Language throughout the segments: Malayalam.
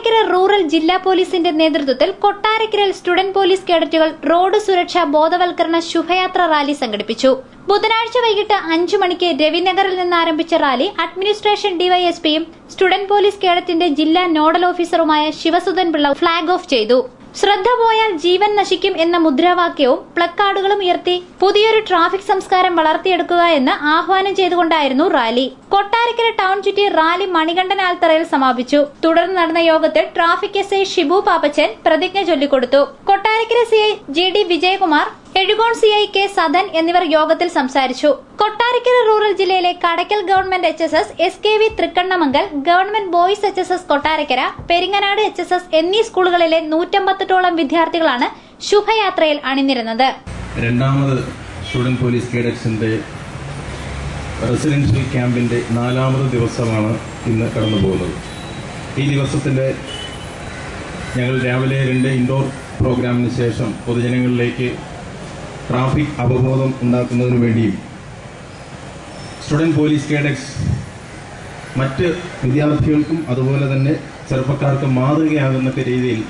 കൊട്ടാരക്കര റൂറൽ ജില്ലാ പോലീസിന്റെ നേതൃത്വത്തിൽ കൊട്ടാരക്കരയിൽ സ്റ്റുഡന്റ് പോലീസ് കേഡറ്റുകൾ റോഡ് സുരക്ഷാ ബോധവൽക്കരണ ശുഭയാത്ര റാലി സംഘടിപ്പിച്ചു. ബുധനാഴ്ച വൈകിട്ട് 5 മണിക്ക് രവിനഗറിൽ നിന്ന് ആരംഭിച്ച റാലി അഡ്മിനിസ്ട്രേഷൻ ഡിവൈഎസ്പിയും സ്റ്റുഡന്റ് പോലീസ് കേഡറ്റിന്റെ ജില്ലാ നോഡൽ ഓഫീസറുമായ ശിവസുധൻ പിള്ള ഫ്ളാഗ് ഓഫ് ചെയ്തു. ശ്രദ്ധ പോയാൽ ജീവൻ നശിക്കും എന്ന മുദ്രാവാക്യവും പ്ലക്കാർഡുകളും ഉയർത്തി പുതിയൊരു ട്രാഫിക് സംസ്കാരം വളർത്തിയെടുക്കുക എന്ന് ആഹ്വാനം ചെയ്തുകൊണ്ടായിരുന്നു റാലി. കൊട്ടാരക്കര ടൗൺ ചുറ്റി റാലി മണികണ്ഠൻ ആൽത്തറയിൽ സമാപിച്ചു. തുടർന്ന് നടന്ന യോഗത്തിൽ ട്രാഫിക് എസ്ഐ ഷിബു പാപ്പച്ചൻ പ്രതിജ്ഞ ചൊല്ലിക്കൊടുത്തു. Kottarakkara CI GD Vijayakumar, Ezhukone CI K Sadan എന്നിവർ യോഗത്തിൽ സംസാരിച്ചു. കൊട്ടാരക്കര റൂറൽ ജില്ലയിലെ Kadakkal government HSS, SKV Thrikkannamangal, government boys HSS Kottarakkara, Peringanad HSS എന്നീ സ്കൂളുകളിലെ 158ഓളം വിദ്യാർത്ഥികളാണ് ശുഭയാത്രയിൽ അണിനിരുന്നത്. രണ്ടാമത് സ്റ്റുഡന്റ് പോലീസ് കേഡറ്റ്സിന്റെ റെസിഡൻഷ്യൽ ക്യാമ്പിന്റെ 4ാമത് ദിവസമാണ് ഇന്ന് കടന്നുപോകുന്നത്. ഈ ദിവസത്തിന്റെ ഞങ്ങൾ രാവിലെ 2 ഇൻഡോർ പ്രോഗ്രാമിന് ശേഷം പൊതുജനങ്ങളിലേക്ക് ട്രാഫിക് അവബോധം ഉണ്ടാക്കുന്നതിനു വേണ്ടിയും സ്റ്റുഡന്റ് പോലീസ് കേഡറ്റ്സ് മറ്റ് വിദ്യാർത്ഥികൾക്കും അതുപോലെ തന്നെ ചെറുപ്പക്കാർക്കും മാതൃകയാകുന്ന രീതിയിൽ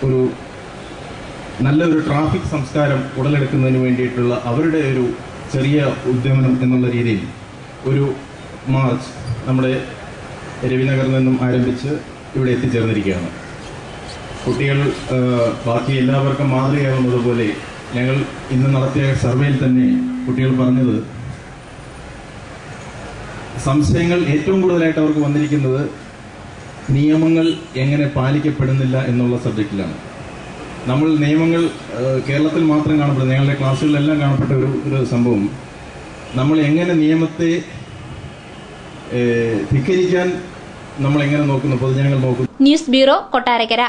ഒരു നല്ലൊരു ട്രാഫിക് സംസ്കാരം ഉടലെടുക്കുന്നതിന് വേണ്ടിയിട്ടുള്ള അവരുടെ ഒരു ചെറിയ ഉദ്യമനം എന്നുള്ള രീതിയിൽ ഒരു മാർച്ച് നമ്മുടെ രവിനഗറിൽ നിന്നും ആരംഭിച്ച് ഇവിടെ എത്തിച്ചേർന്നിരിക്കുകയാണ്. കുട്ടികൾ ബാക്കി എല്ലാവർക്കും മാതൃകയാകുന്നതുപോലെ ഞങ്ങൾ ഇന്ന് നടത്തിയ സർവേയിൽ തന്നെ കുട്ടികൾ പറഞ്ഞത് സംശയങ്ങൾ ഏറ്റവും കൂടുതലായിട്ട് അവർക്ക് വന്നിരിക്കുന്നത് നിയമങ്ങൾ എങ്ങനെ പാലിക്കപ്പെടുന്നില്ല എന്നുള്ള സബ്ജക്റ്റിലാണ്. നമ്മൾ നിയമങ്ങൾ കേരളത്തിൽ മാത്രം കാണപ്പെടുന്നത്, ഞങ്ങളുടെ ക്ലാസ്സുകളിലെല്ലാം കാണപ്പെട്ട ഒരു സംഭവം, നമ്മൾ എങ്ങനെ നിയമത്തെ ധിക്കരിക്കാൻ നമ്മൾ എങ്ങനെ നോക്കുന്നു, പൊതുജനങ്ങൾ നോക്കുന്നു. News bureau, Kottarakkara.